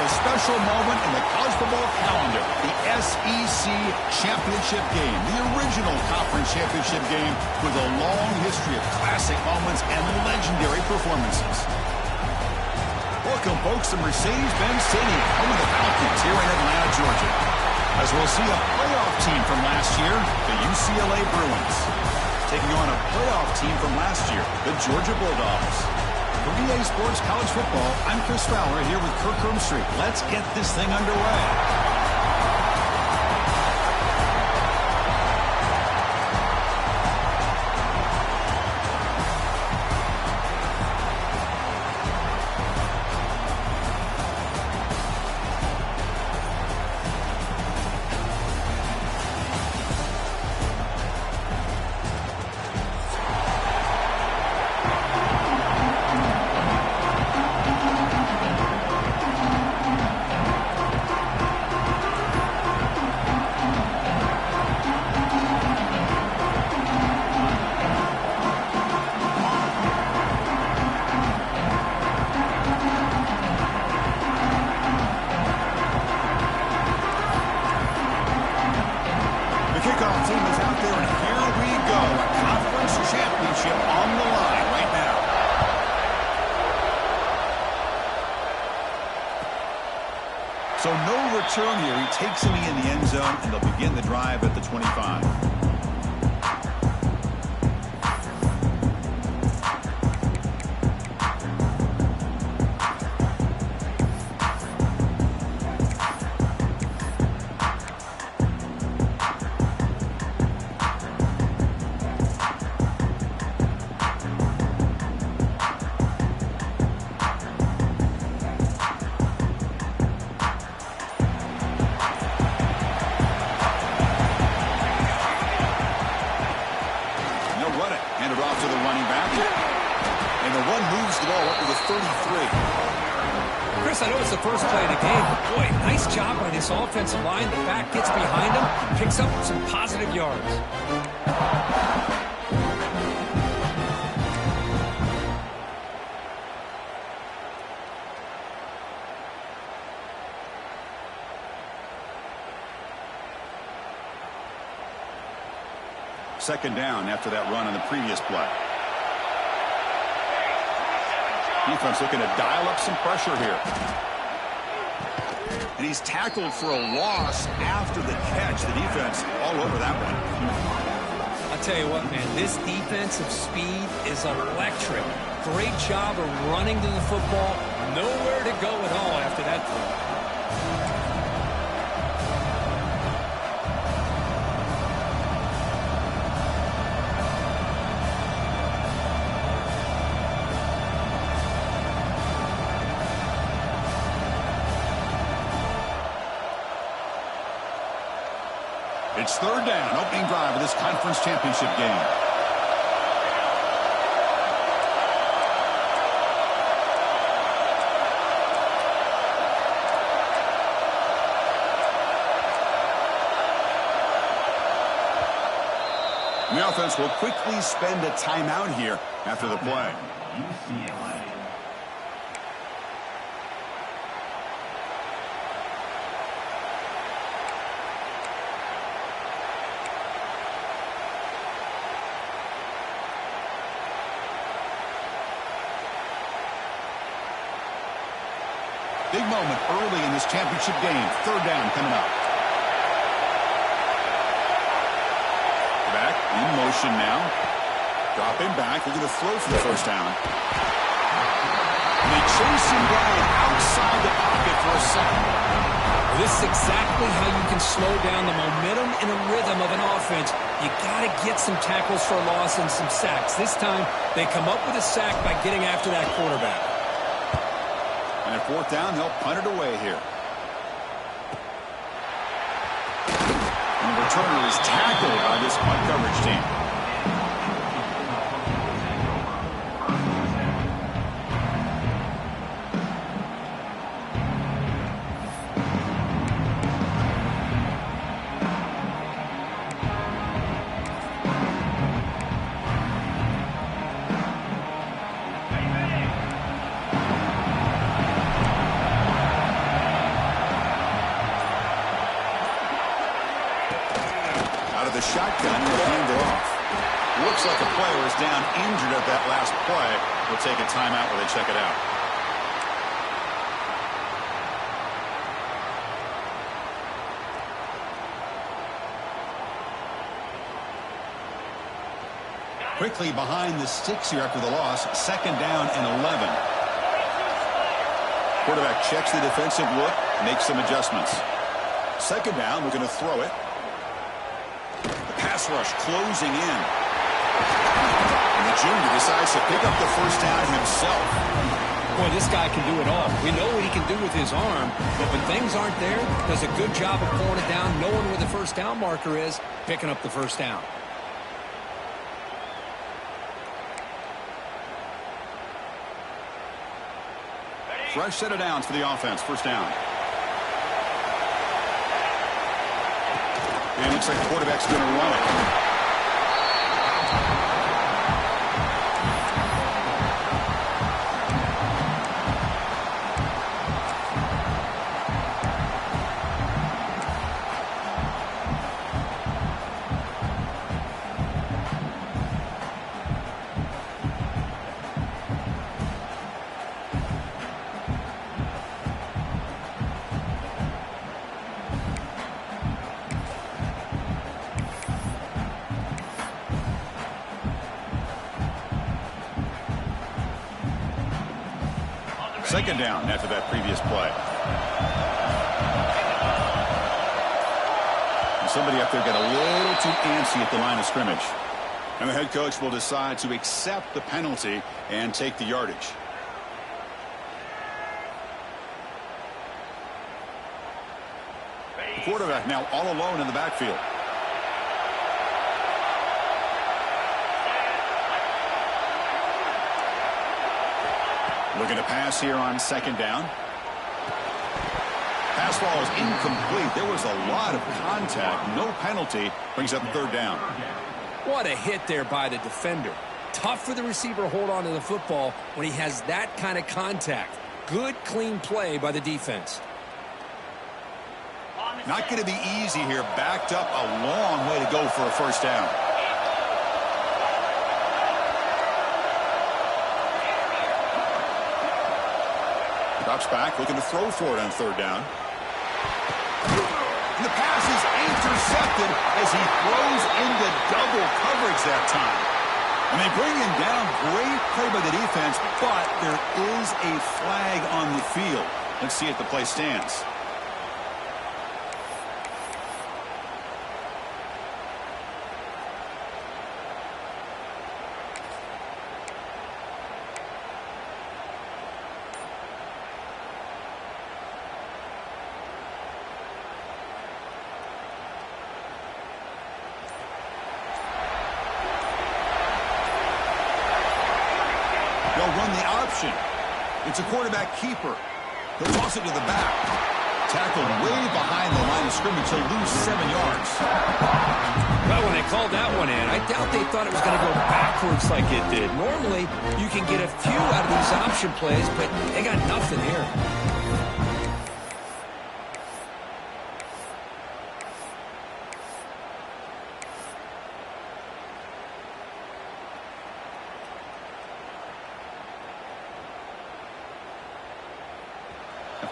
a special moment in the college football calendar, the SEC Championship game, the original conference championship game with a long history of classic moments and legendary performances. Welcome, folks, to Mercedes-Benz Stadium, home of the Falcons here in Atlanta, Georgia. As we'll see a playoff team from last year, the UCLA Bruins, taking on a playoff team from last year, the Georgia Bulldogs. For EA Sports College Football, I'm Chris Fowler here with Kirk Herbstreit. Let's get this thing underway. So no return here. He takes me in the end zone, and they'll begin the drive at the 25. I know it's the first play of the game, but boy, nice job by this offensive line. The back gets behind him, picks up some positive yards. Second down after that run on the previous play. Defense looking to dial up some pressure here. And he's tackled for a loss after the catch. The defense all over that one. I'll tell you what, man, this defensive speed is electric. Great job of running to the football. Nowhere to go at all after that throw. It's third down, opening drive of this conference championship game. The offense will quickly spend a timeout here after the play. Big moment early in this championship game. Third down coming up. Back in motion now. Dropping back. Looking to throw for the first down. They chase him down outside the pocket for a second. This is exactly how you can slow down the momentum and a rhythm of an offense. You got to get some tackles for a loss and some sacks. This time, they come up with a sack by getting after that quarterback. And at fourth down, they'll punt it away here. And the returner is tackled by this punt coverage team. Looks like a player is down injured at that last play. We'll take a timeout while they check it out. Quickly behind the sticks here after the loss. 2nd down and 11. Quarterback checks the defensive look, makes some adjustments. 2nd down, we're going to throw it. The pass rush closing in. And the junior decides to pick up the 1st down himself. Boy, this guy can do it all. We know what he can do with his arm, but when things aren't there, does a good job of pulling it down, knowing where the 1st down marker is, picking up the 1st down. Fresh set of downs for the offense. 1st down. And it looks like the quarterback's going to run it. Second down after that previous play. And somebody up there got a little too antsy at the line of scrimmage. And the head coach will decide to accept the penalty and take the yardage. The quarterback now all alone in the backfield. Looking to pass here on 2nd down. Pass ball is incomplete. There was a lot of contact. No penalty. Brings up 3rd down. What a hit there by the defender. Tough for the receiver to hold on to the football when he has that kind of contact. Good, clean play by the defense. Not going to be easy here. Backed up a long way to go for a 1st down. Drops back, looking to throw for it on 3rd down. And the pass is intercepted as he throws into double coverage that time. And they bring him down. Great play by the defense, but there is a flag on the field. Let's see if the play stands. They'll run the option. It's a quarterback keeper. He'll toss it to the back. Tackled way behind the line of scrimmage. He'll lose 7 yards. Well, when they called that one in, I doubt they thought it was going to go backwards like it did. Normally, you can get a few out of these option plays, but they got nothing here.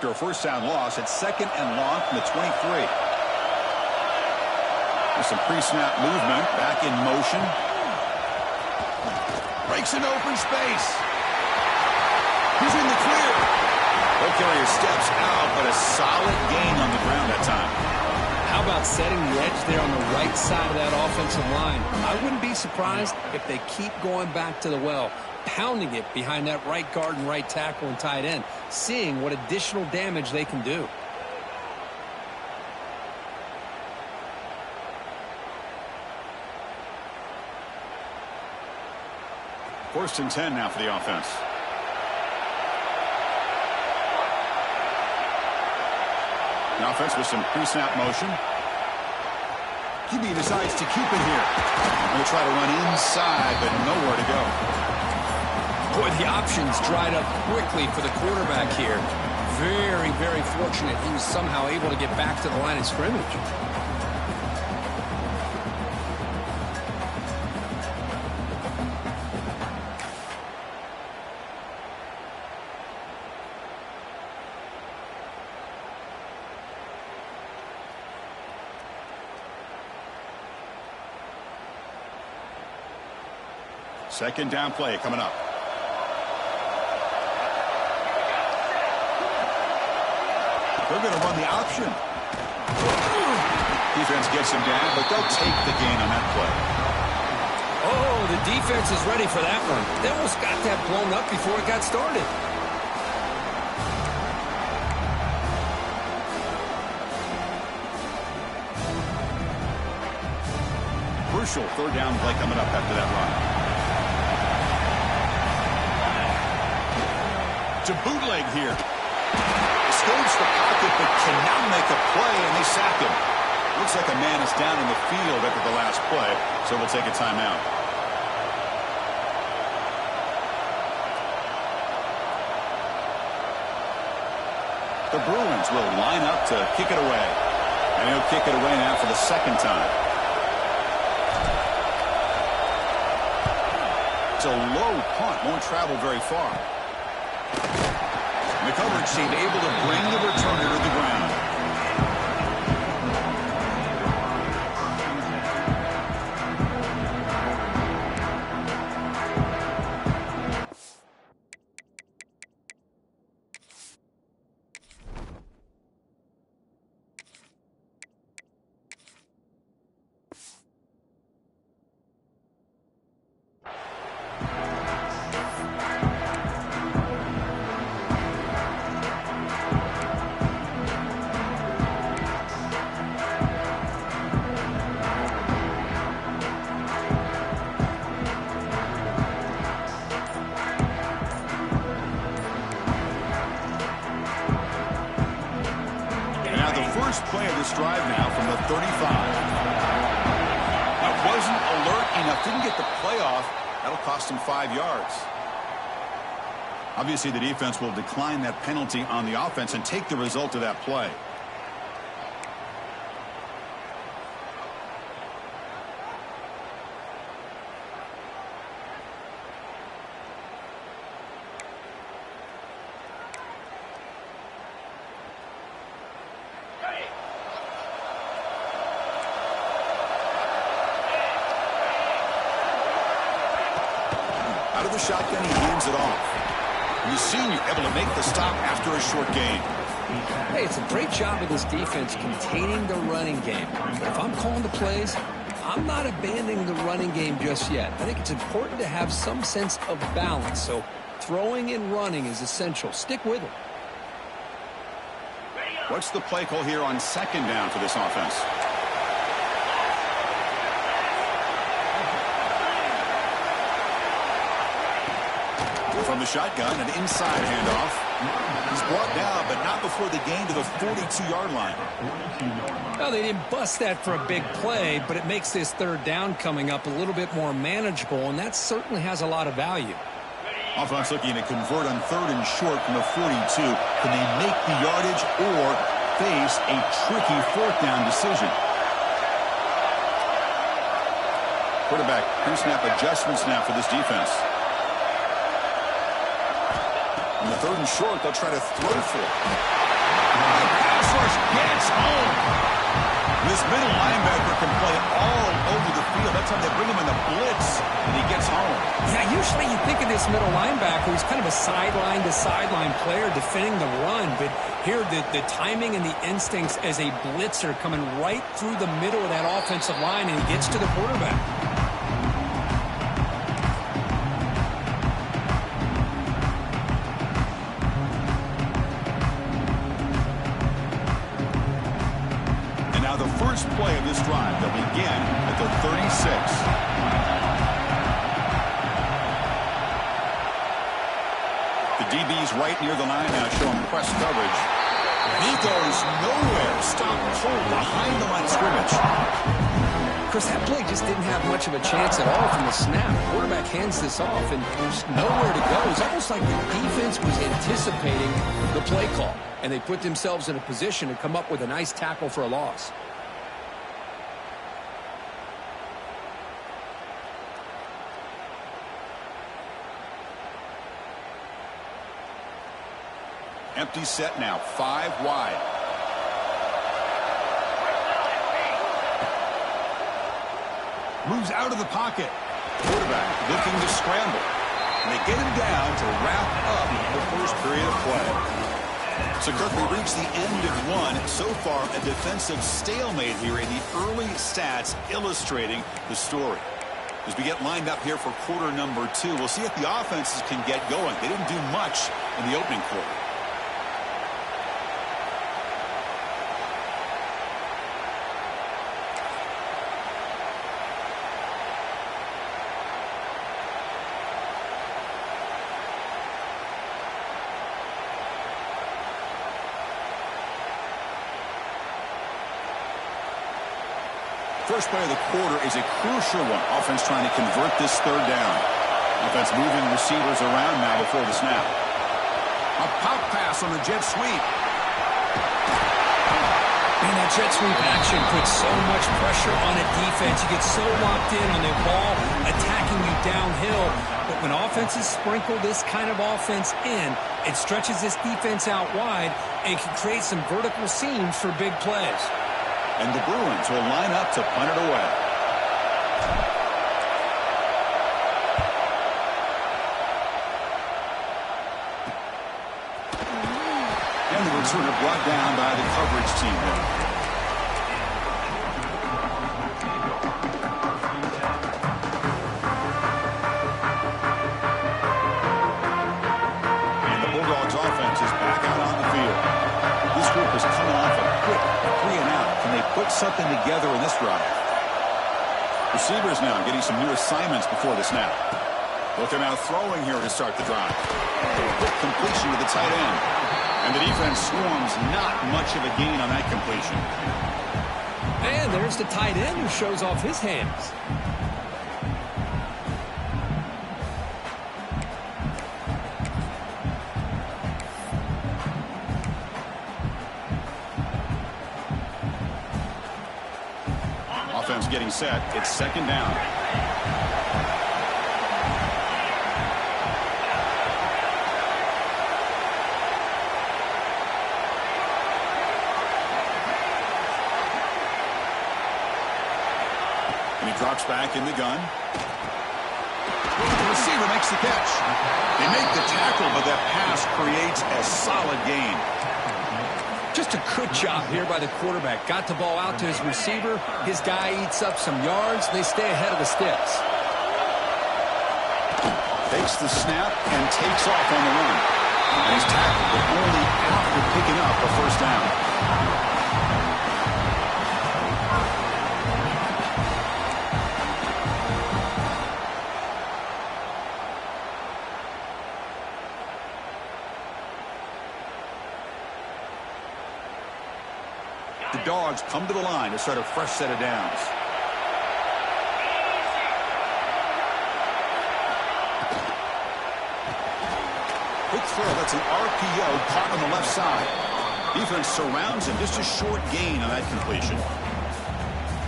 After a 1st down loss, it's 2nd and long from the 23. With some pre-snap movement, back in motion. Breaks an open space. He's in the clear. Ball carrier steps out, but a solid gain on the ground that time. How about setting the edge there on the right side of that offensive line? I wouldn't be surprised if they keep going back to the well, pounding it behind that right guard and right tackle and tight end, seeing what additional damage they can do. First and 10 now for the offense. The offense with some pre-snap motion. QB decides to keep it here. Going to try to run inside, but nowhere to go. Boy, the options dried up quickly for the quarterback here. Very, very fortunate he was somehow able to get back to the line of scrimmage. Second down play coming up. They're going to run the option. Defense gets him down, but they'll take the gain on that play. Oh, the defense is ready for that one. They almost got that blown up before it got started. Crucial third down play coming up after that run. To bootleg here. Escapes the pocket, but cannot make a play, and they sack him. Looks like a man is down in the field after the last play, so we'll take a timeout. The Bruins will line up to kick it away. And he'll kick it away now for the second time. It's a low punt, won't travel very far. The coverage team able to bring the returner to the ground. First play of this drive now from the 35. That wasn't alert enough. Didn't get the play off. That'll cost him 5 yards. Obviously, the defense will decline that penalty on the offense and take the result of that play. Out of the shotgun, he hands it off. And the senior able to make the stop after a short gain. Hey, it's a great job of this defense containing the running game. But if I'm calling the plays, I'm not abandoning the running game just yet. I think it's important to have some sense of balance. So throwing and running is essential. Stick with it. What's the play call here on second down for this offense? From the shotgun, an inside handoff. He's brought down, but not before the gain to the 42-yard line. Well, they didn't bust that for a big play, but it makes this third down coming up a little bit more manageable, and that certainly has a lot of value. Offense looking to convert on third and short from the 42. Can they make the yardage or face a tricky fourth down decision? Quarterback, pre-snap adjustment snap for this defense. On the third and short, they'll try to throw for it. The pass rush gets home. This middle linebacker can play all over the field. That's how they bring him in the blitz, and he gets home. Yeah, usually you think of this middle linebacker who's kind of a sideline-to-sideline player defending the run, but here the timing and the instincts as a blitzer coming right through the middle of that offensive line, and he gets to the quarterback. First play of this drive, they'll begin at the 36. The DB's right near the line now showing press coverage. He goes nowhere. Stop cold behind the line of scrimmage. Chris, that play just didn't have much of a chance at all from the snap. The quarterback hands this off, and there's nowhere to go. It's almost like the defense was anticipating the play call, and they put themselves in a position to come up with a nice tackle for a loss. Empty set now, 5 wide. Moves out of the pocket. Quarterback looking to scramble. And they get him down to wrap up the first period of play. So, Kirk, we reached the end of one. So far, a defensive stalemate here in the early stats illustrating the story. As we get lined up here for quarter number 2, we'll see if the offenses can get going. They didn't do much in the opening quarter. First play of the quarter is a crucial one. Offense trying to convert this third down. Offense moving receivers around now before the snap. A pop pass on the jet sweep. Man, that jet sweep action puts so much pressure on a defense. You get so locked in on the ball attacking you downhill. But when offenses sprinkle this kind of offense in, it stretches this defense out wide and can create some vertical seams for big plays. And the Bruins will line up to punt it away. And the returner brought down by the coverage team there. And the Bulldogs offense is back out on the field. This group is coming off a quick 3-and-out. Can they put something together in this drive? Receivers now getting some new assignments before the snap. Looking out throwing here to start the drive. Quick completion to the tight end. And the defense swarms, not much of a gain on that completion. And there's the tight end who shows off his hands. Offense getting set. It's second down. And he drops back in the gun. The receiver makes the catch. They make the tackle, but that pass creates a solid gain. Just a good job here by the quarterback. Got the ball out to his receiver. His guy eats up some yards. They stay ahead of the sticks. Takes the snap and takes off on the run. And he's tackled, but only after picking up a first down. The Dogs come to the line to start a fresh set of downs. Quick throw, that's an RPO caught on the left side. Defense surrounds him, just a short gain on that completion.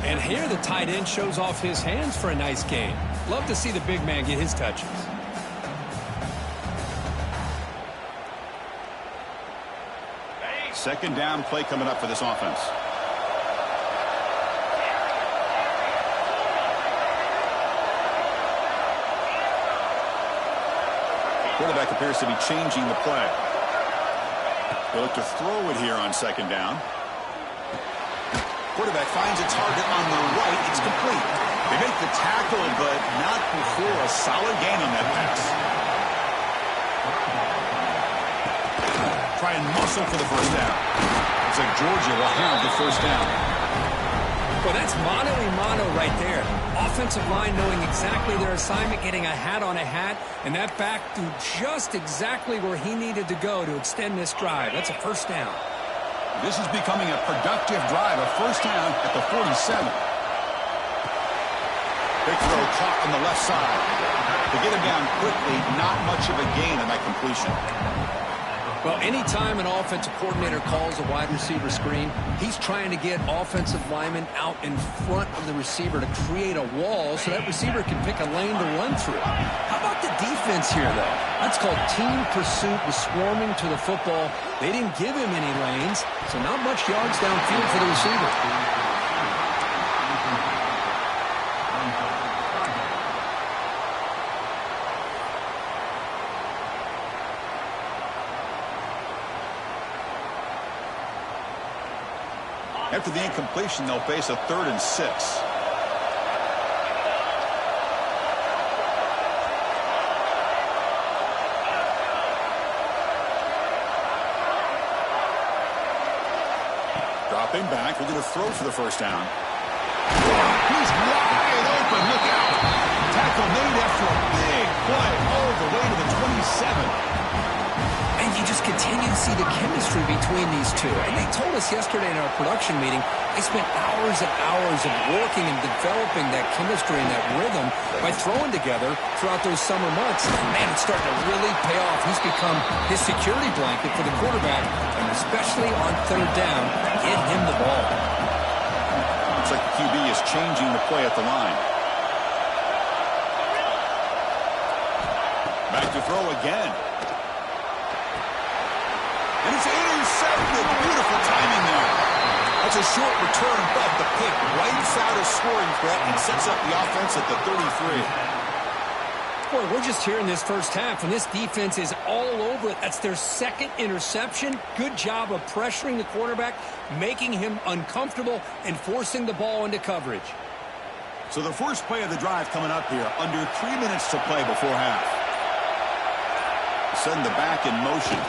And here the tight end shows off his hands for a nice gain. Love to see the big man get his touches. Second down play coming up for this offense. Quarterback appears to be changing the play. They look to throw it here on second down. Quarterback finds a target on the right. It's complete. They make the tackle, but not before a solid gain on that pass. Try and muscle for the first down. It's like Georgia will have the first down. Well, that's mano-a-mano right there. Offensive line knowing exactly their assignment, getting a hat on a hat, and that back threw just exactly where he needed to go to extend this drive. That's a first down. This is becoming a productive drive, a first down at the 47. Big throw caught on the left side. To get him down quickly, not much of a gain on that completion. Well, anytime an offensive coordinator calls a wide receiver screen, he's trying to get offensive linemen out in front of the receiver to create a wall so that receiver can pick a lane to run through. How about the defense here, though? That's called team pursuit with swarming to the football. They didn't give him any lanes, so not much yards downfield for the receiver. After the incompletion, they'll face a 3rd and 6. Dropping back, we're going to throw for the first down. He's wide open, look out. Tackle made after a big play all the way to the 27. And you just continue to see the chemistry between these two. And they told us yesterday in our production meeting, they spent hours and hours of working and developing that chemistry and that rhythm by throwing together throughout those summer months. And man, it's starting to really pay off. He's become his security blanket for the quarterback, and especially on 3rd down, get him the ball. Looks like the QB is changing the play at the line. Back to throw again. And it's intercepted. Beautiful timing there. That's a short return, but the pick wipes out a scoring threat and sets up the offense at the 33. Boy, we're just here in this first half, and this defense is all over it. That's their 2nd interception. Good job of pressuring the quarterback, making him uncomfortable, and forcing the ball into coverage. So the first play of the drive coming up here. Under 3 minutes to play before half. Send the back in motion.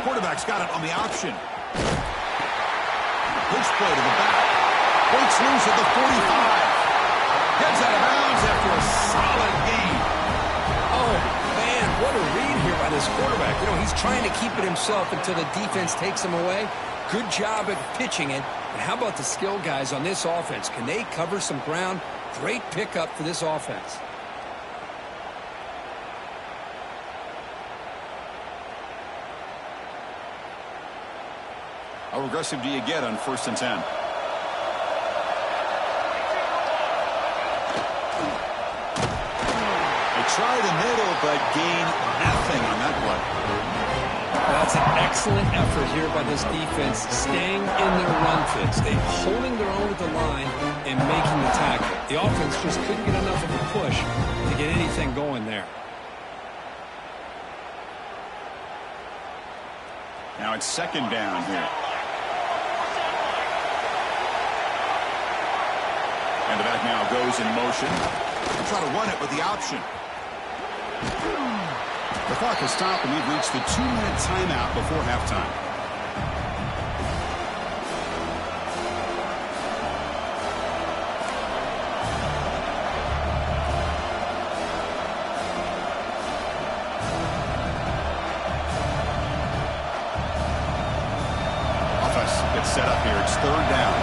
Quarterback's got it on the option. Pitch play to the back. Breaks loose at the 45. Gets out of bounds after a solid gain. Oh, man, what a read here by this quarterback. You know, he's trying to keep it himself until the defense takes him away. Good job at pitching it. And how about the skill guys on this offense? Can they cover some ground? Great pickup for this offense. How aggressive do you get on 1st and 10? They try the middle, but gain nothing on that play. That's an excellent effort here by this defense, staying in their run fits. They're holding their own at the line and making the tackle. The offense just couldn't get enough of a push to get anything going there. Now it's 2nd down here. And the back now goes in motion. They'll try to run it with the option. The clock has stopped, and we've reached the 2-minute timeout before halftime. Offense gets set up here. It's 3rd down.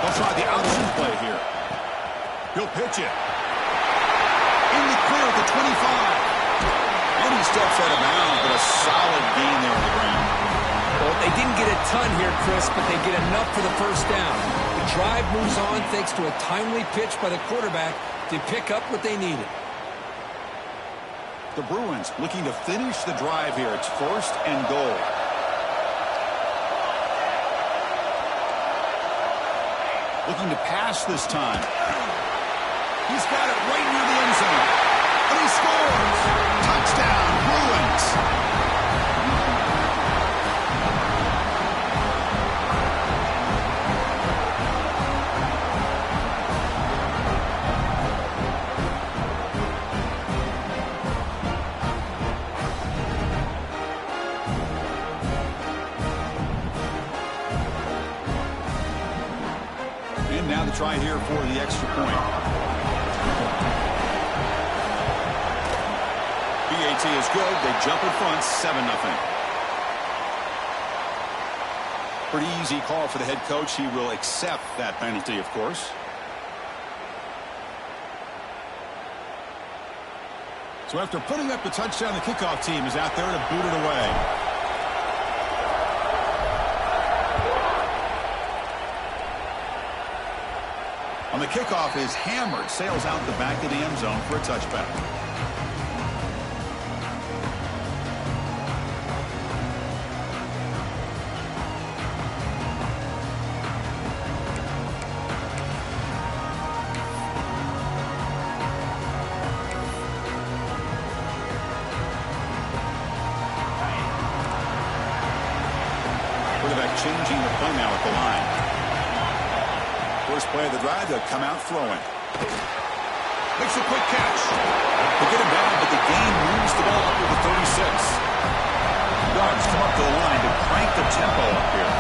They'll try the option play here. He'll pitch it. In the clear at the 25. And he steps out of bounds, but a solid gain there on the ground. Well, they didn't get a ton here, Chris, but they get enough for the first down. The drive moves on thanks to a timely pitch by the quarterback to pick up what they needed. The Bruins looking to finish the drive here. It's 1st and goal. Looking to pass this time. He's got it right near the end zone. And he scores! Touchdown, Bruins! And now the try here for the extra point. PAT is good. They jump in front, 7-0. Pretty easy call for the head coach. He will accept that penalty, of course. So after putting up the touchdown, the kickoff team is out there to boot it away. On the kickoff is hammered, sails out the back of the end zone for a touchback. changing the play now at the line. First play of the drive, they'll come out throwing. Makes a quick catch. They get him down, but the gain moves the ball up to the 36. Dogs come up to the line to crank the tempo up here.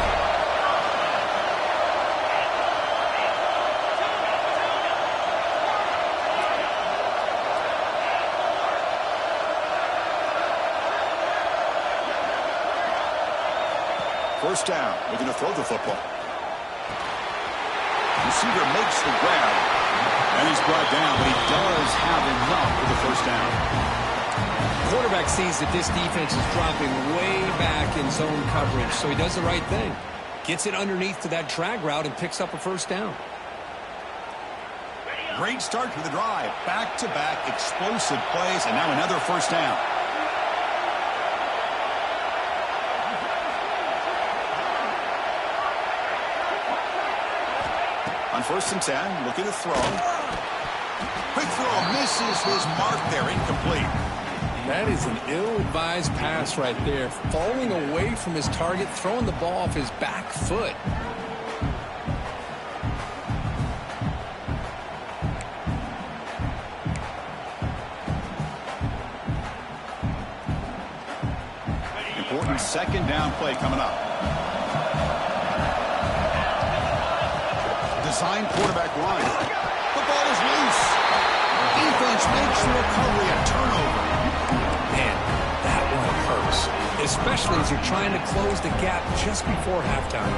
First down, looking to throw the football. Receiver makes the grab, and he's brought down, but he does have enough for the first down. Quarterback sees that this defense is dropping way back in zone coverage, so he does the right thing. Gets it underneath to that drag route and picks up a first down. Great start to the drive. Back-to-back explosive plays, and now another first down. On 1st and 10, looking to throw. Quick throw, misses his mark there, incomplete. That is an ill-advised pass right there. Falling away from his target, throwing the ball off his back foot. Important second down play coming up. Design quarterback run. The ball is loose. Defense makes the recovery a turnover. Man, that one hurts, especially as you're trying to close the gap just before halftime.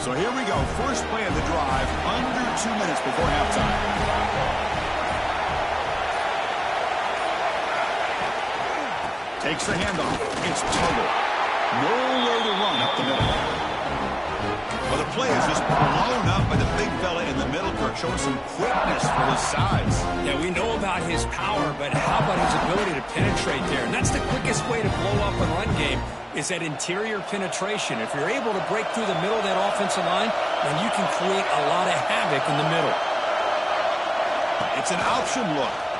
So here we go. First play of the drive, under 2 minutes before halftime. Takes the handoff. It's Tuggle. Nowhere to run up the middle. Well, the play is just blown up by the big fella in the middle, Kirk, showing some quickness for his size. Yeah, we know about his power, but how about his ability to penetrate there? And that's the quickest way to blow up a run game, is that interior penetration. If you're able to break through the middle of that offensive line, then you can create a lot of havoc in the middle. It's an option look.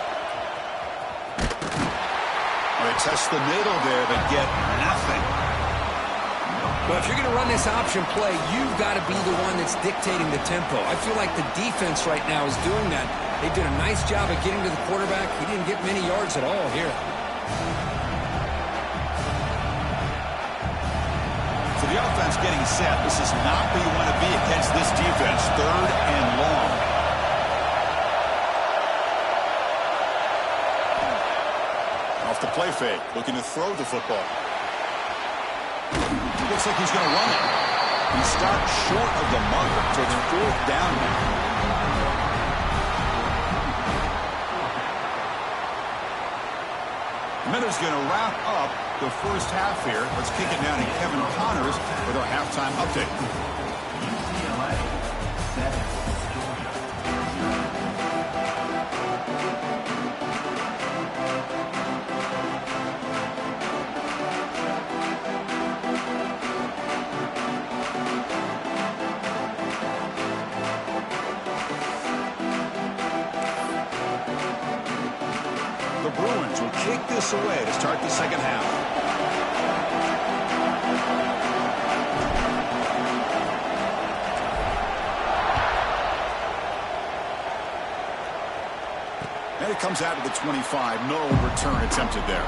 They test the middle there, but get nothing. Well, if you're going to run this option play, you've got to be the one that's dictating the tempo. I feel like the defense right now is doing that. They did a nice job of getting to the quarterback. He didn't get many yards at all here. So the offense getting set. This is not where you want to be against this defense. 3rd and long. Off the play fake, looking to throw the football. Looks like he's going to run it. He stopped short of the marker, so it's 4th down now. Miller's going to wrap up the first half here. Let's kick it down to Kevin Connors with our halftime update. The Bruins will kick this away to start the second half. And it comes out of the 25. No return attempted there.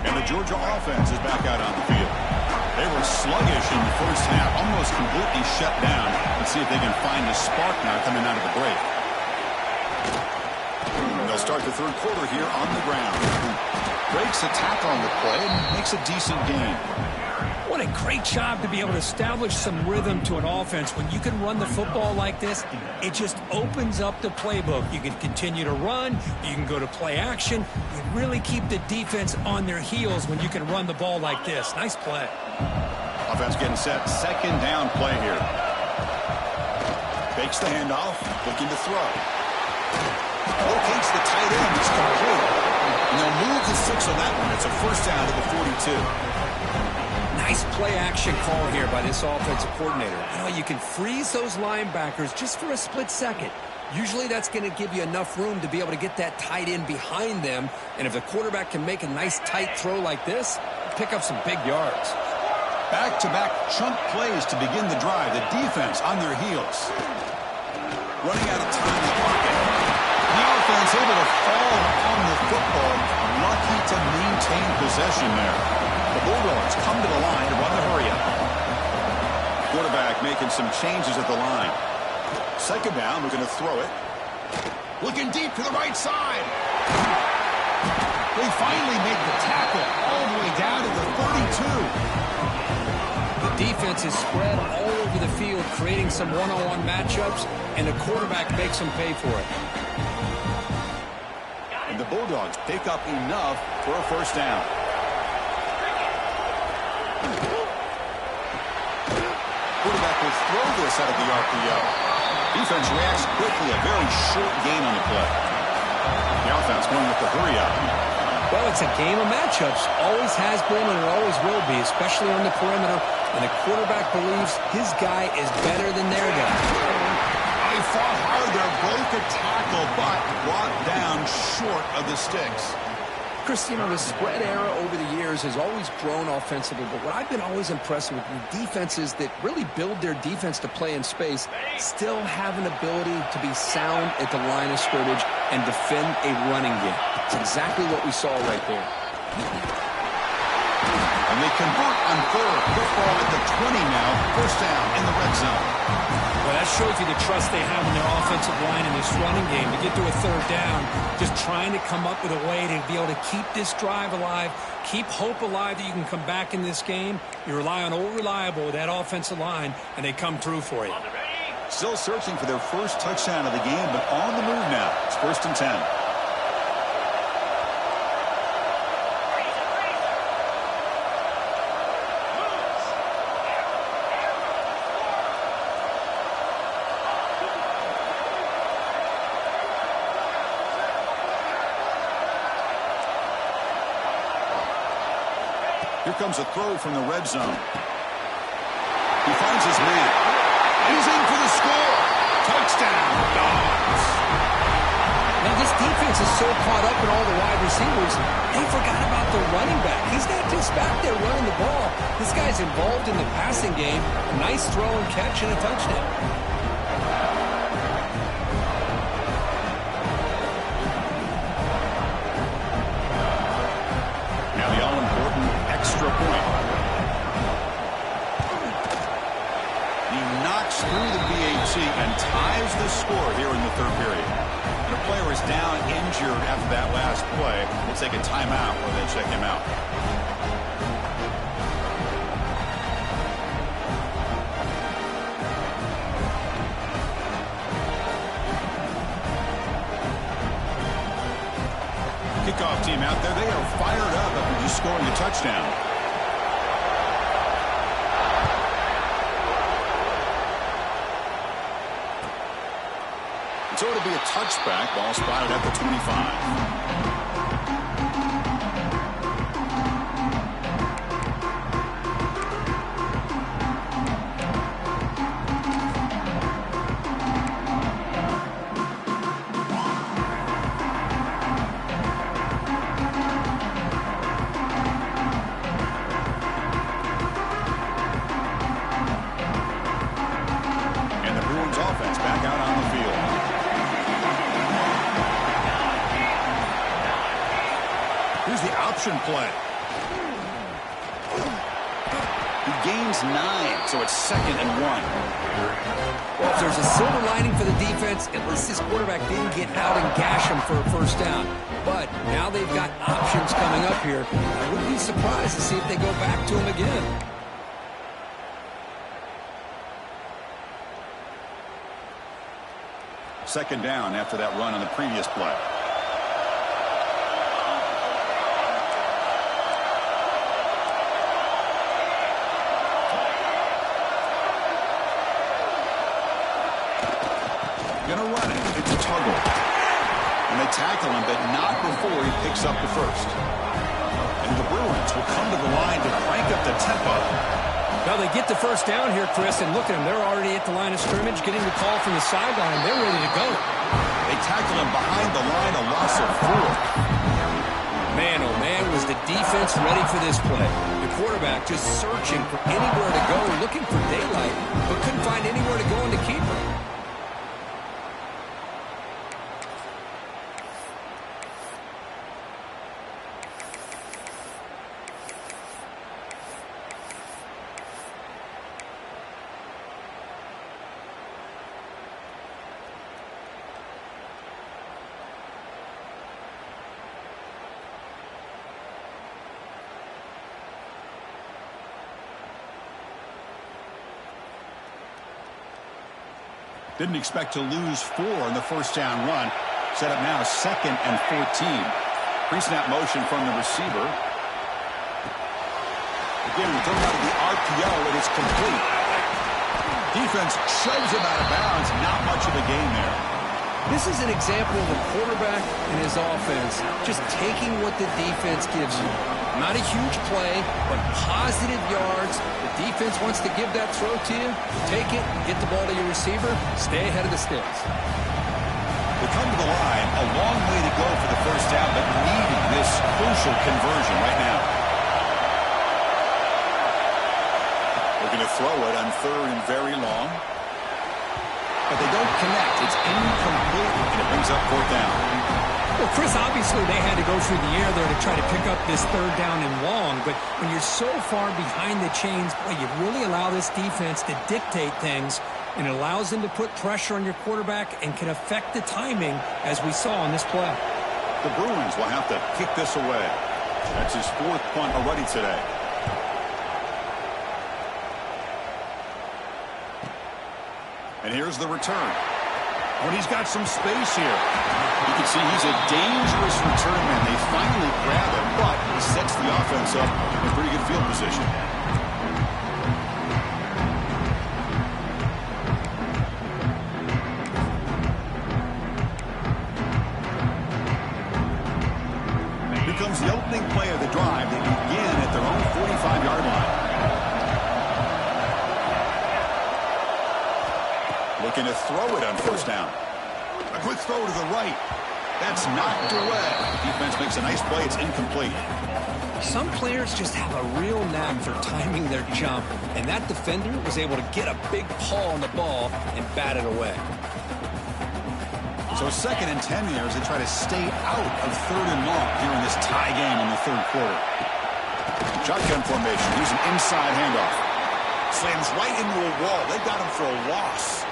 And the Georgia offense is back out on the field. They were sluggish in the first half, almost completely shut down. Let's see if they can find a spark now coming out of the break. And they'll start the third quarter here on the ground. Breaks a tackle on the play and makes a decent gain. What a great job to be able to establish some rhythm to an offense. When you can run the football like this, it just opens up the playbook. You can continue to run. You can go to play action. You really keep the defense on their heels when you can run the ball like this. Nice play. Offense getting set. Second down play here. Fakes the handoff. Looking to throw. Locates the tight end. It's complete. And they'll move the 6 on that one. It's a first down to the 42. Nice play-action call here by this offensive coordinator. You know, you can freeze those linebackers just for a split second. Usually that's going to give you enough room to be able to get that tight end behind them. And if the quarterback can make a nice tight throw like this, pick up some big yards. Back-to-back chunk plays to begin the drive. The defense on their heels. Running out of time in the pocket. The offense able to fall on the football. Lucky to maintain possession there. The Bulldogs come to the line to run the hurry-up. Quarterback making some changes at the line. Second down, we're going to throw it. Looking deep to the right side. They finally make the tackle all the way down to the 32. The defense is spread all over the field, creating some one-on-one matchups, and the quarterback makes them pay for it. And the Bulldogs pick up enough for a first down. Quarterback will throw this out of the RPO. Defense reacts quickly. A very short gain on the play. The offense going with the hurry-up. Well, it's a game of matchups. Always has been and it always will be, especially on the perimeter. And the quarterback believes his guy is better than their guy. They fought hard there, broke a tackle, but brought down short of the sticks. Chris, you know, the spread era over the years has always grown offensively, but what I've been always impressed with the defenses that really build their defense to play in space still have an ability to be sound at the line of scrimmage and defend a running game. It's exactly what we saw right there. And they convert on third. Football at the 20 now. First down in the red zone. Well, that shows you the trust they have in their offensive line in this running game. To get to a third down, just trying to come up with a way to be able to keep this drive alive, keep hope alive that you can come back in this game. You rely on Old Reliable with that offensive line, and they come through for you. Still searching for their first touchdown of the game, but on the move now. It's 1st and 10. Here comes a throw from the red zone. He finds his man. He's in for the score. Touchdown, Dogs. Now, this defense is so caught up in all the wide receivers, they forgot about the running back. He's not just back there running the ball. This guy's involved in the passing game. A nice throw and catch and a touchdown. Extra point. He knocks through the BAT and ties the score here in the third period. And a player is down injured after that last play. We'll take a timeout while they check him out. Kickoff team out there. They are fired up after just scoring a touchdown. So it'll be a touchback. Ball spotted at the 25. Play. He gains 9, so it's 2nd and 1. Well, if there's a silver lining for the defense, at least this quarterback didn't get out and gash him for a first down. But now they've got options coming up here. I wouldn't be surprised to see if they go back to him again. Second down after that run on the previous play. Gonna run it. It's a tuggle. And they tackle him, but not before he picks up the first. And the Bruins will come to the line to crank up the tempo. Well, they get the first down here, Chris, and look at them. They're already at the line of scrimmage, getting the call from the sideline. They're ready to go. They tackle him behind the line, a loss of 4. Man, oh man, was the defense ready for this play. The quarterback just searching for anywhere to go, looking for daylight, but couldn't find anywhere to go in the keeper. Didn't expect to lose 4 in the first down run. Set up now 2nd and 14. Pre-snap motion from the receiver. Again, we come out of the RPO, and it's complete. Defense shoves him out of bounds. Not much of a gain there. This is an example of a quarterback and his offense just taking what the defense gives you. Not a huge play, but positive yards. The defense wants to give that throw to you. Take it, get the ball to your receiver, stay ahead of the sticks. They come to the line, a long way to go for the first down, but needing this crucial conversion right now. Looking to throw it on 3rd and very long. But they don't connect. It's incomplete, and it brings up 4th down. Well, Chris, obviously they had to go through the air there to try to pick up this 3rd down and long, but when you're so far behind the chains, boy, you really allow this defense to dictate things, and it allows them to put pressure on your quarterback and can affect the timing, as we saw on this play. The Bruins will have to kick this away. That's his 4th punt already today. And here's the return. When he's got some space here. You can see he's a dangerous return man. They finally grab him, but he sets the offense up in pretty good field position. Here comes the opening play of the drive. They begin at their own 45-yard line. Looking to throw it on first down. A quick throw to the right. That's knocked away. Defense makes a nice play. It's incomplete. Some players just have a real knack for timing their jump, and that defender was able to get a big paw on the ball and bat it away. So 2nd and 10 here as they try to stay out of 3rd and long here in this tie game in the 3rd quarter. Shotgun formation. Here's an inside handoff. Slams right into a wall. They got him for a loss.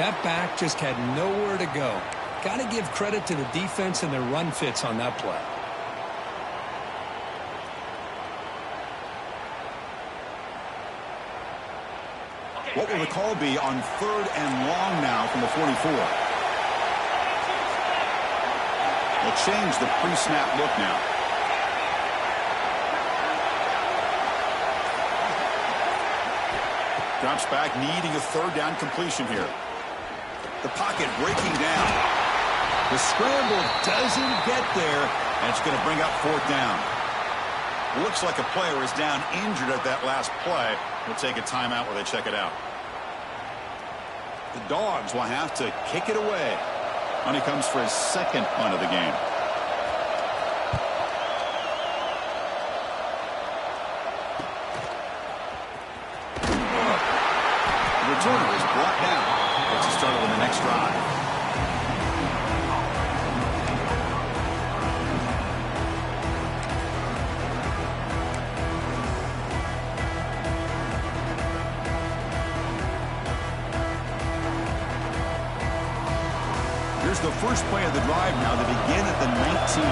That back just had nowhere to go. Got to give credit to the defense and their run fits on that play. What will the call be on 3rd and long now from the 44? They'll change the pre-snap look now. Drops back, needing a 3rd down completion here. The pocket breaking down. The scramble doesn't get there, and it's going to bring up 4th down. Looks like a player is down injured at that last play. We'll take a timeout where they check it out. The Dogs will have to kick it away. And he comes for his 2nd punt of the game. The returner is brought down. Gets us started on the next drive. Here's the first play of the drive now. They begin at the 19.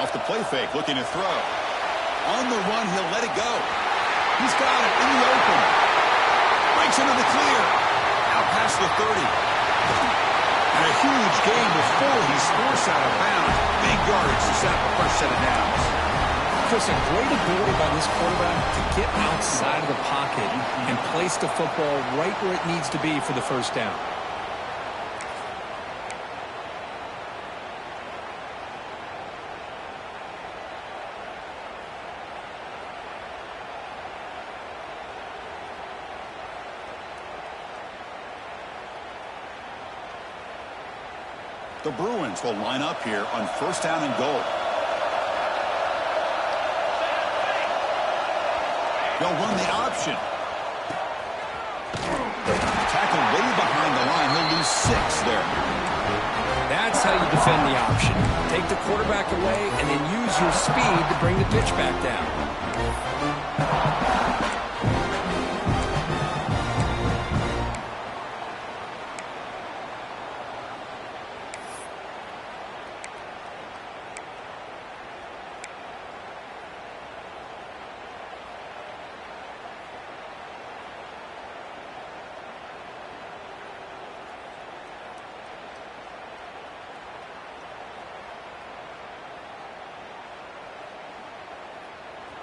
Off the play fake, looking to throw. On the run, he'll let it go. He's got it in the open. Breaks into the clear. Out past the 30. And a huge gain before he's forced out of bounds. Big yardage to set up the first set of downs. Chris, a great ability by this quarterback to get outside of the pocket and place the football right where it needs to be for the first down. The Bruins will line up here on first down and goal. They'll run the option. Tackle way behind the line. He'll lose 6 there. That's how you defend the option. Take the quarterback away and then use your speed to bring the pitch back down.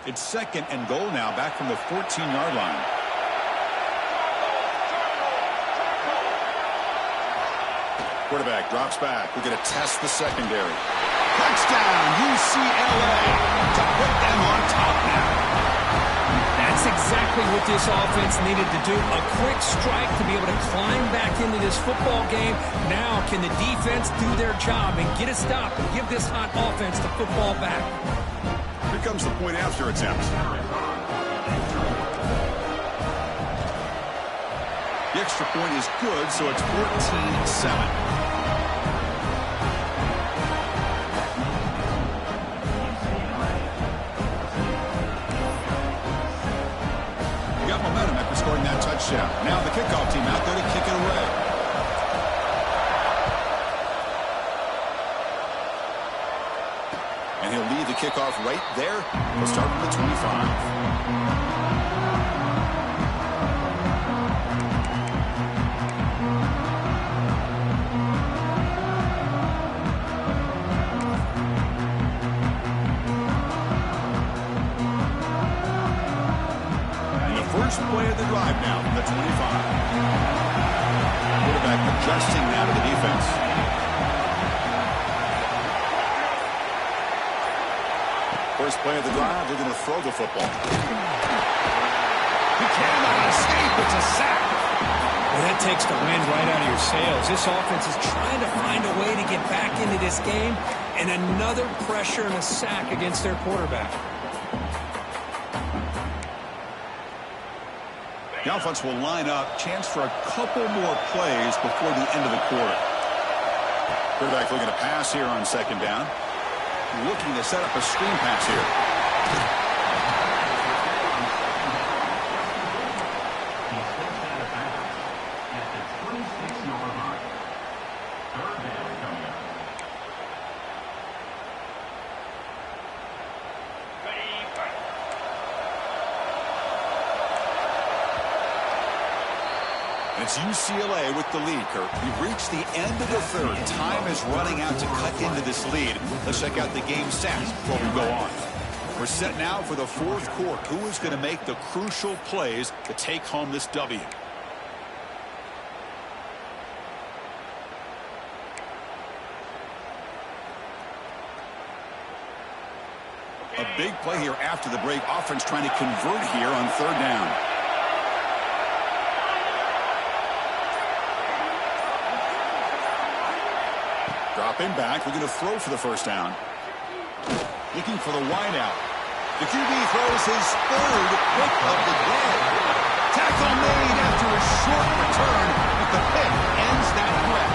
It's second and goal now, back from the 14-yard line. Quarterback drops back. We're going to test the secondary. Touchdown, UCLA, to put them on top now. That's exactly what this offense needed to do. A quick strike to be able to climb back into this football game. Now can the defense do their job and get a stop and give this hot offense the football back? Here comes the point after attempt. The extra point is good, so it's 14-7. Got momentum after scoring that touchdown. Now the kickoff team out there to kick it away. And he'll leave the kickoff right there. We'll start from the 25. First play of the drive now from the 25. Quarterback adjusting now to the defense. First play of the drive, they're going to throw the football. He cannot escape. It's a sack. Well, that takes the wind right out of your sails. This offense is trying to find a way to get back into this game, and another pressure and a sack against their quarterback. The offense will line up. Chance for a couple more plays before the end of the quarter. Quarterback looking to pass here on second down. Looking to set up a screen pass here. It's UCLA with the lead, Kurt. We've reached the end of the third. Time is running out to cut into this lead. Let's check out the game stats before we go on. We're set now for the fourth quarter. Who is going to make the crucial plays to take home this W? A big play here after the break. Offense trying to convert here on third down. Dropping back, we're going to throw for the first down. Looking for the wideout. The QB throws his third pick of the day. Tackle made after a short return, but the pick ends that threat.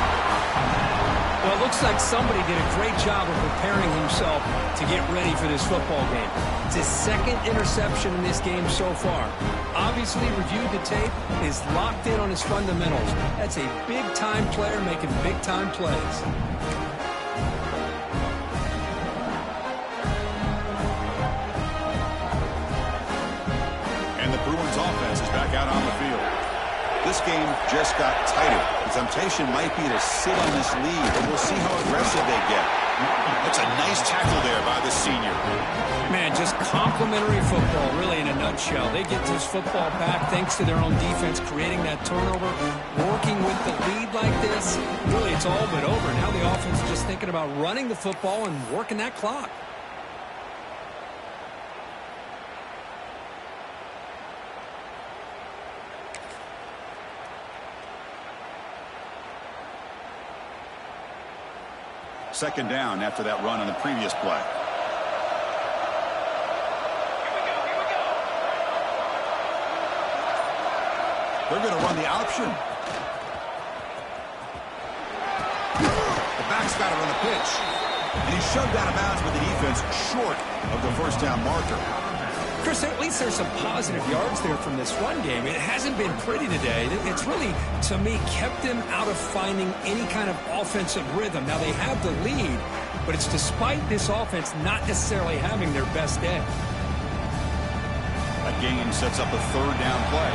Well, it looks like somebody did a great job of preparing himself to get ready for this football game. It's his second interception in this game so far. Obviously reviewed the tape, is locked in on his fundamentals. That's a big-time player making big-time plays. And the Bruins offense is back out on the field. This game just got tighter. The temptation might be to sit on this lead, but we'll see how aggressive they get. That's a nice tackle there by the senior. Man, just complimentary football, really, in a nutshell. They get this football back thanks to their own defense, creating that turnover, working with the lead like this. Really, it's all but over. Now the offense is just thinking about running the football and working that clock. Second down after that run on the previous play. They're going to run the option. The back's got to run the pitch. And he's shoved out of bounds with the defense short of the first down marker. Chris, at least there's some positive yards there from this run game. It hasn't been pretty today. It's really, to me, kept them out of finding any kind of offensive rhythm. Now, they have the lead, but it's despite this offense not necessarily having their best day. That game sets up a third down play.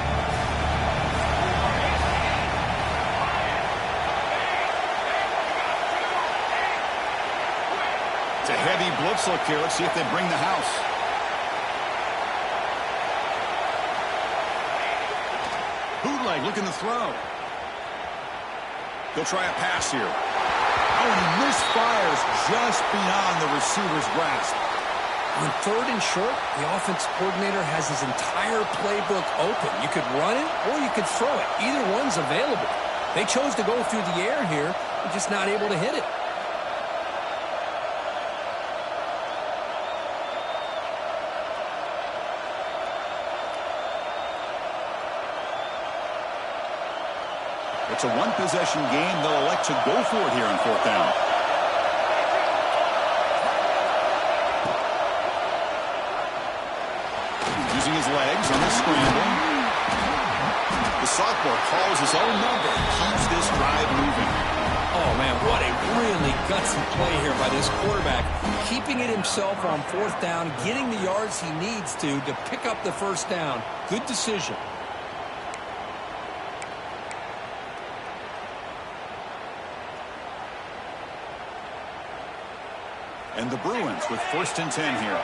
It's a heavy blitz look here. Let's see if they bring the house. Bootleg looking to throw. He'll try a pass here. Oh, and he misfires just beyond the receiver's grasp. On third and short, the offense coordinator has his entire playbook open. You could run it or you could throw it. Either one's available. They chose to go through the air here. They're just not able to hit it. It's a one-possession game. They'll elect to go for it here on fourth down. Using his legs on the scramble. The sophomore calls his own number and keeps this drive moving. Oh, man, what a really gutsy play here by this quarterback. Keeping it himself on fourth down, getting the yards he needs to pick up the first down. Good decision. And the Bruins with 1st and 10 here.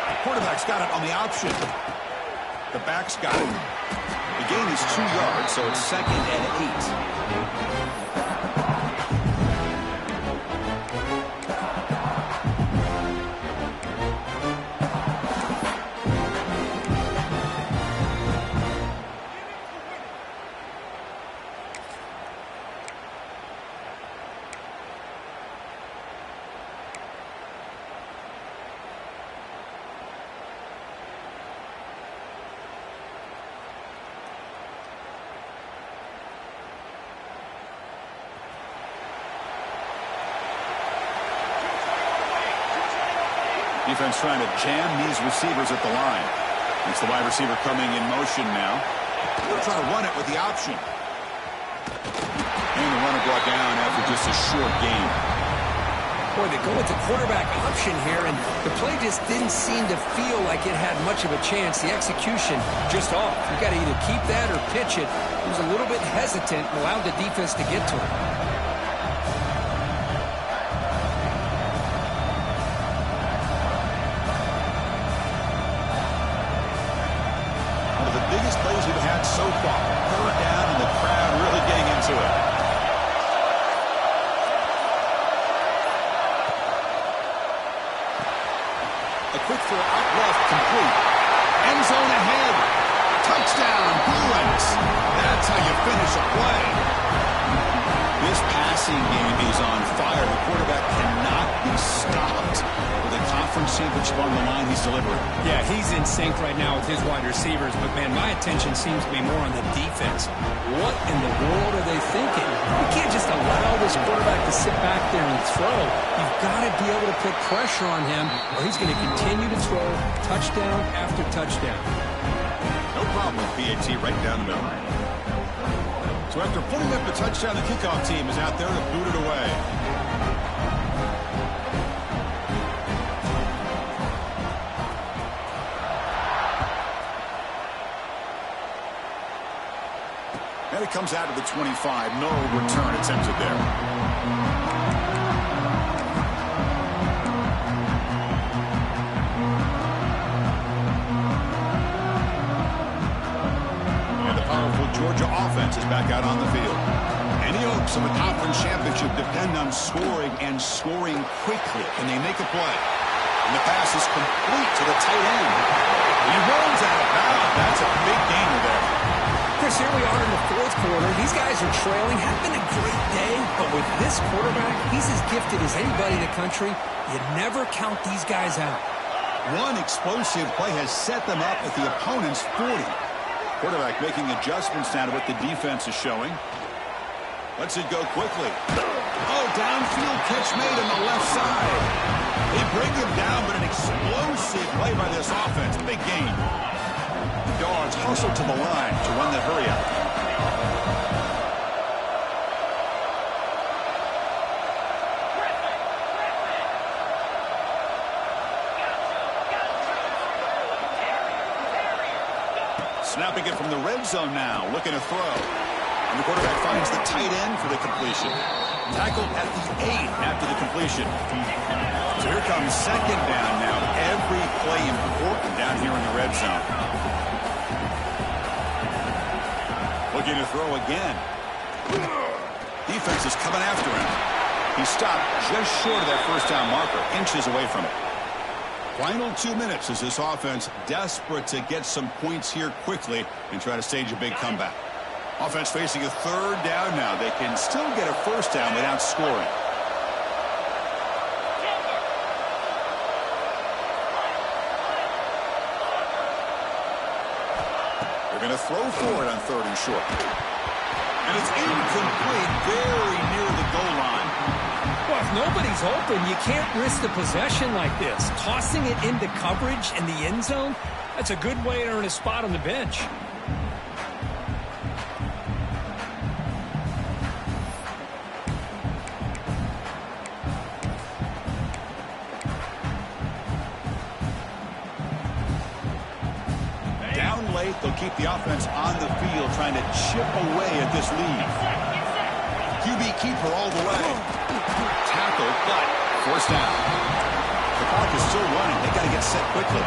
The quarterback's got it on the option. The back's got it. The gain is 2 yards, so it's 2nd and 8. Defense trying to jam these receivers at the line. It's the wide receiver coming in motion now. They'll try to run it with the option. And the runner brought down after just a short gain. Boy, they go with the quarterback option here, and the play just didn't seem to feel like it had much of a chance. The execution just off. You got to either keep that or pitch it. He was a little bit hesitant and allowed the defense to get to him. Plays we've had so far. Third down and the crowd really getting into it. A quick throw out left, complete. End zone ahead. Touchdown, Bruins. That's how you finish a play. This passing game is on fire. The quarterback cannot be stopped. With a conference championship on the line, he's delivering. Yeah, he's in sync right now with his wide receivers, but, man, my attention seems to be more on the defense. What in the world are they thinking? You can't just allow this quarterback to sit back there and throw. You've got to be able to put pressure on him, or he's going to continue to throw touchdown after touchdown. No problem with PAT right down the middle. So after putting up the touchdown, the kickoff team is out there to boot it away. And it comes out of the 25. No return attempted there. Georgia offense is back out on the field. Any hopes of a conference championship depend on scoring and scoring quickly. Can they make a play? And the pass is complete to the tight end. He rolls out of bounds. That's a big gainer there. Chris, here we are in the fourth quarter. These guys are trailing. Having a great day, but with this quarterback, he's as gifted as anybody in the country. You never count these guys out. One explosive play has set them up at the opponent's 40. Quarterback making adjustments now to what the defense is showing. Lets it go quickly. Oh, downfield catch made on the left side. They bring him down, but an explosive play by this offense. Big gain. The Dogs hustle to the line to run the hurry up. Snapping it from the red zone now, looking to throw. And the quarterback finds the tight end for the completion. Tackled at the 8 after the completion. So here comes second down now. Every play important down here in the red zone. Looking to throw again. Defense is coming after him. He stopped just short of that first down marker, inches away from it. Final 2 minutes as this offense desperate to get some points here quickly and try to stage a big comeback. Offense facing a third down now. They can still get a first down without scoring. They're going to throw for it on 3rd and short. And it's incomplete, very near the goal line. Well, if nobody's open, you can't risk the possession like this. Tossing it into coverage in the end zone, that's a good way to earn a spot on the bench. Down late, they'll keep the offense on the field, trying to chip away at this lead. QB keeper all the way. Tackle, but forced down. The clock is still running. They got to get set quickly.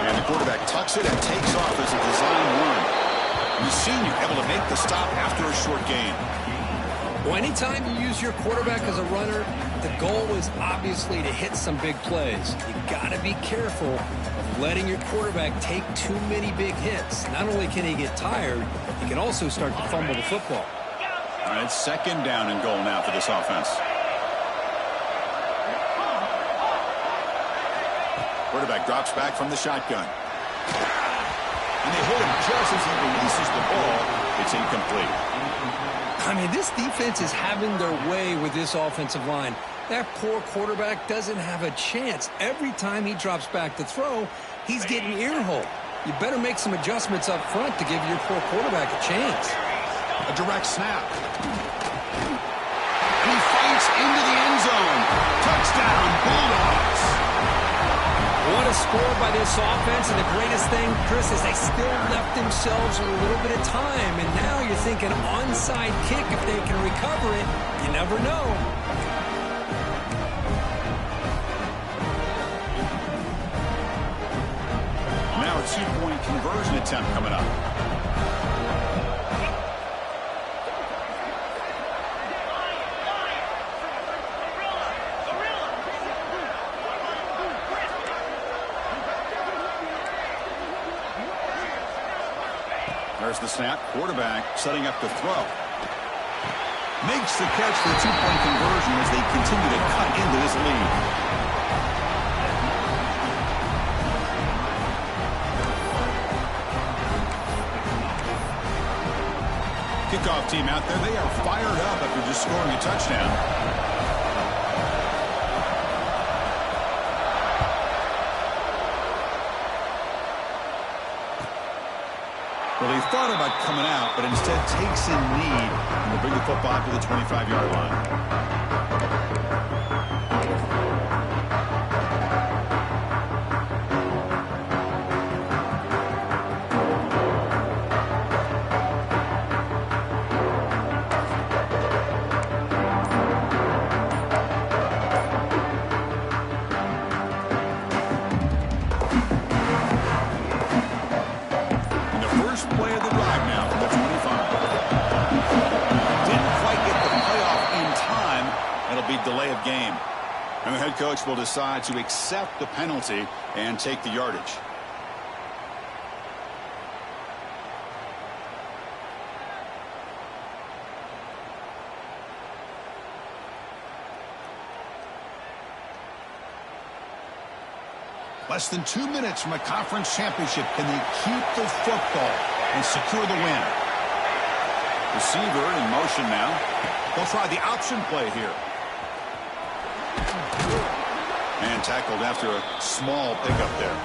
And the quarterback tucks it and takes off as a design run. The senior able to make the stop after a short gain. Well, anytime you use your quarterback as a runner, the goal is obviously to hit some big plays. You got to be careful of letting your quarterback take too many big hits. Not only can he get tired, he can also start to fumble the football. All right, second down and goal now for this offense. Quarterback drops back from the shotgun. And they hit him just as he releases the ball. It's incomplete. I mean, this defense is having their way with this offensive line. That poor quarterback doesn't have a chance. Every time he drops back to throw, he's getting earholed. You better make some adjustments up front to give your poor quarterback a chance. A direct snap. And he fights into the end zone. Touchdown, Bulldogs. What a score by this offense, and the greatest thing, Chris, is they still left themselves a little bit of time, and now you're thinking onside kick if they can recover it. You never know. Now a 2-point conversion attempt coming up. There's the snap. Quarterback setting up to throw. Makes the catch for a 2-point conversion as they continue to cut into this lead. Kickoff team out there. They are fired up after just scoring a touchdown. Well, he thought about coming out, but instead takes in knee and will bring the football to the 25-yard line. delay of game. And the head coach will decide to accept the penalty and take the yardage. Less than 2 minutes from a conference championship. Can they keep the football and secure the win? Receiver in motion now. They'll try the option play here. And tackled after a small pickup there.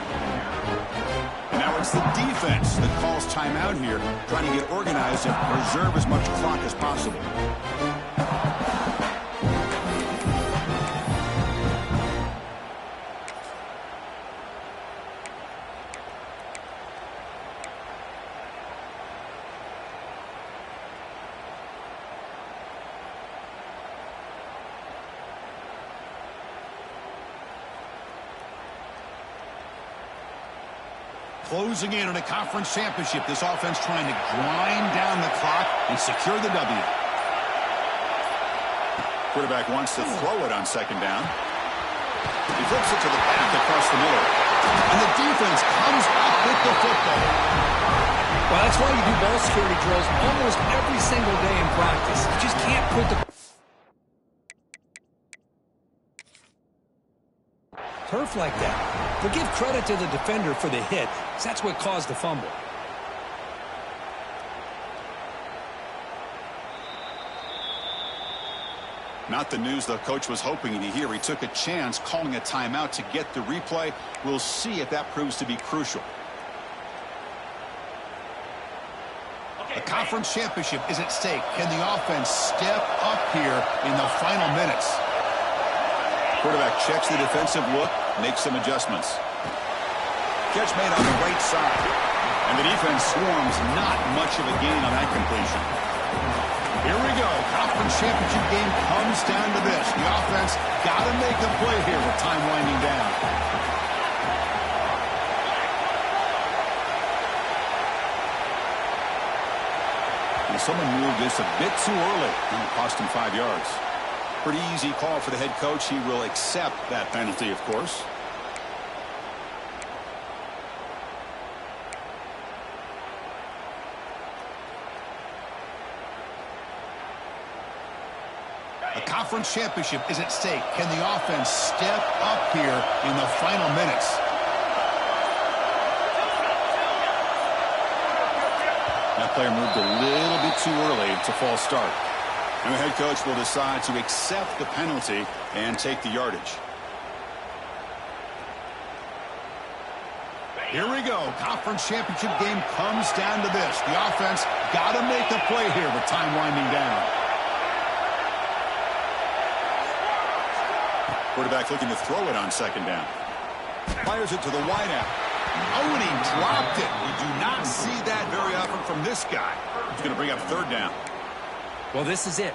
And now it's the defense that calls timeout here, trying to get organized and preserve as much clock as possible. Closing in on a conference championship, this offense trying to grind down the clock and secure the W. Quarterback wants to throw it on second down. He flips it to the path across the middle. And the defense comes up with the football. Well, that's why you do ball security drills almost every single day in practice. You just can't put the turf like that. But give credit to the defender for the hit, because that's what caused the fumble. Not the news the coach was hoping to hear. He took a chance calling a timeout to get the replay. We'll see if that proves to be crucial. A conference championship is at stake. Can the offense step up here in the final minutes? Quarterback checks the defensive look, makes some adjustments. Catch made on the right side. And the defense swarms, not much of a gain on that completion. Here we go. Conference championship game comes down to this. The offense got to make a play here with time winding down. And someone moved this a bit too early. And it cost him 5 yards. Pretty easy call for the head coach. He will accept that penalty, of course. A conference championship is at stake. Can the offense step up here in the final minutes? That player moved a little bit too early. It's a false start. And the head coach will decide to accept the penalty and take the yardage. Here we go. Conference championship game comes down to this. The offense got to make a play here with time winding down. Quarterback looking to throw it on second down. Fires it to the wideout. Oh, and he dropped it. We do not see that very often from this guy. He's going to bring up third down. Well, this is it.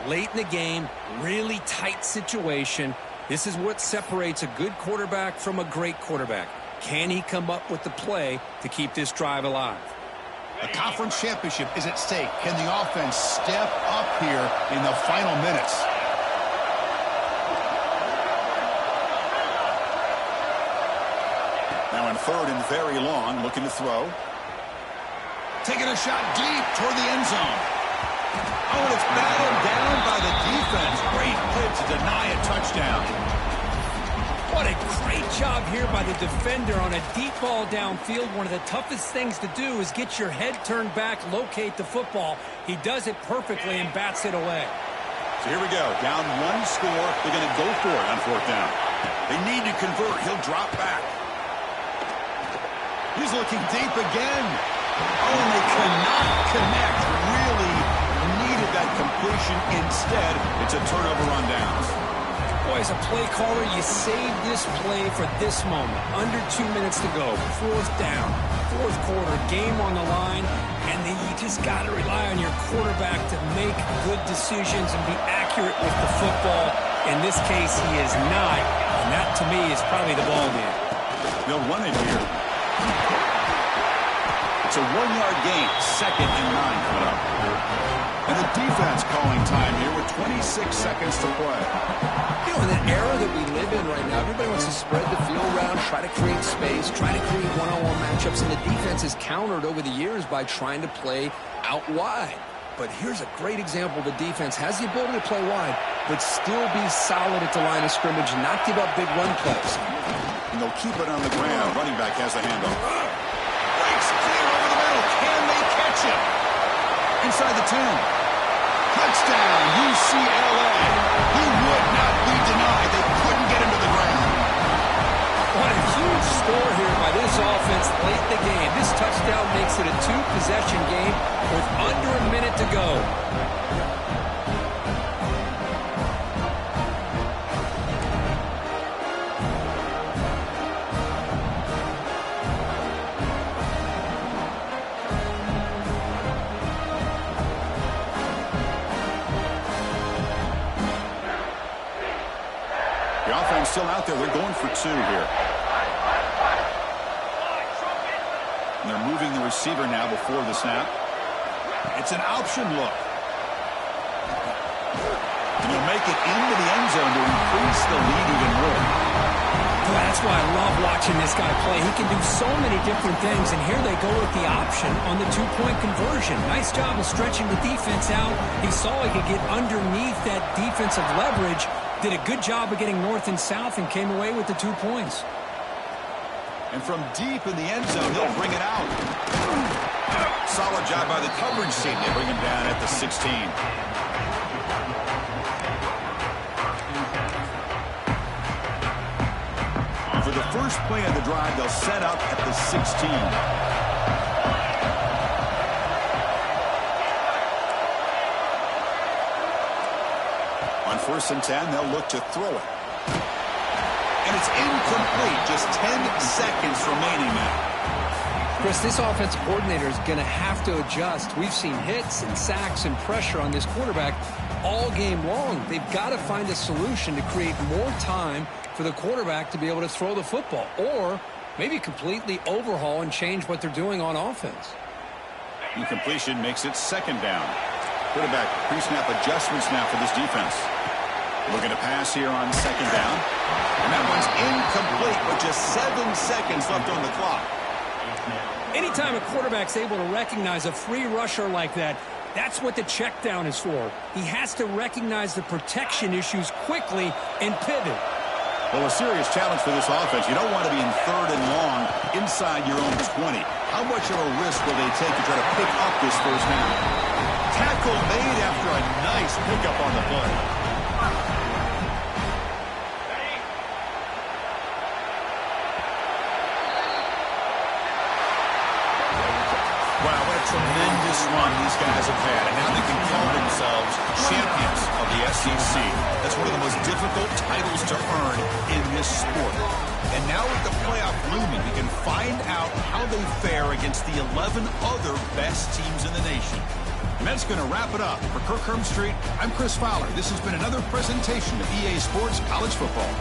Late in the game, really tight situation. This is what separates a good quarterback from a great quarterback. Can he come up with the play to keep this drive alive? A conference championship is at stake. Can the offense step up here in the final minutes? Now in third and very long, looking to throw. Taking a shot deep toward the end zone. Oh, and it's battled down by the defense. Great play to deny a touchdown. What a great job here by the defender on a deep ball downfield. One of the toughest things to do is get your head turned back, locate the football. He does it perfectly and bats it away. So here we go. Down one score. They're going to go for it on fourth down. They need to convert. He'll drop back. He's looking deep again. Oh, and they cannot connect. Really needed that completion. Instead, it's a turnover on downs. Boy, as a play caller, you save this play for this moment. Under 2 minutes to go. Fourth down. Fourth quarter. Game on the line. And then you just got to rely on your quarterback to make good decisions and be accurate with the football. In this case, he is not. And that, to me, is probably the ball game. They'll run it here. It's a 1 yard gain. Second and 9 coming up. And the defense calling time here with 26 seconds to play. You know, in the era that we live in right now, everybody wants to spread the field around, try to create space, try to create one-on-one matchups, and the defense is countered over the years by trying to play out wide. But here's a great example. The defense has the ability to play wide, but still be solid at the line of scrimmage, not give up big run plays. And they'll keep it on the ground. Running back has the handoff. Breaks clear over the middle. Can they catch it? Inside the 10. Touchdown, UCLA. He would not be denied. They couldn't get him to the ground. What a huge score here by this offense late in the game. This touchdown makes it a two-possession game with under a minute to go. The offense still out there. They're going for two here. And they're moving the receiver now before the snap. It's an option look. And he'll make it into the end zone to increase the lead even more. Well, that's why I love watching this guy play. He can do so many different things, and here they go with the option on the two-point conversion. Nice job of stretching the defense out. He saw he could get underneath that defensive leverage, did a good job of getting north and south, and came away with the 2 points. And from deep in the end zone, he'll bring it out. Solid job by the coverage team. They bring him down at the 16. And for the first play of the drive, they'll set up at the 16. On 1st and 10, they'll look to throw it. And it's incomplete. Just 10 seconds remaining now. Chris, this offensive coordinator is going to have to adjust. We've seen hits and sacks and pressure on this quarterback all game long. They've got to find a solution to create more time for the quarterback to be able to throw the football, or maybe completely overhaul and change what they're doing on offense. Incompletion makes it 2nd down. Quarterback pre-snap adjustments now for this defense. Looking to pass here on 2nd down. And that one's incomplete with just 7 seconds left on the clock. Anytime a quarterback's able to recognize a free rusher like that, that's what the check down is for. He has to recognize the protection issues quickly and pivot. Well, a serious challenge for this offense. You don't want to be in 3rd and long inside your own 20. How much of a risk will they take to try to pick up this first down? Tackle made after a nice pickup on the play. Wow, what a tremendous run these guys have had. And now they can call themselves champions of the SEC. That's one of the most difficult titles to earn in this sport. And now with the playoff looming, we can find out how they fare against the 11 other best teams in the nation. And that's going to wrap it up. For Kirk Herbstreit, I'm Chris Fowler. This has been another presentation of EA Sports College Football.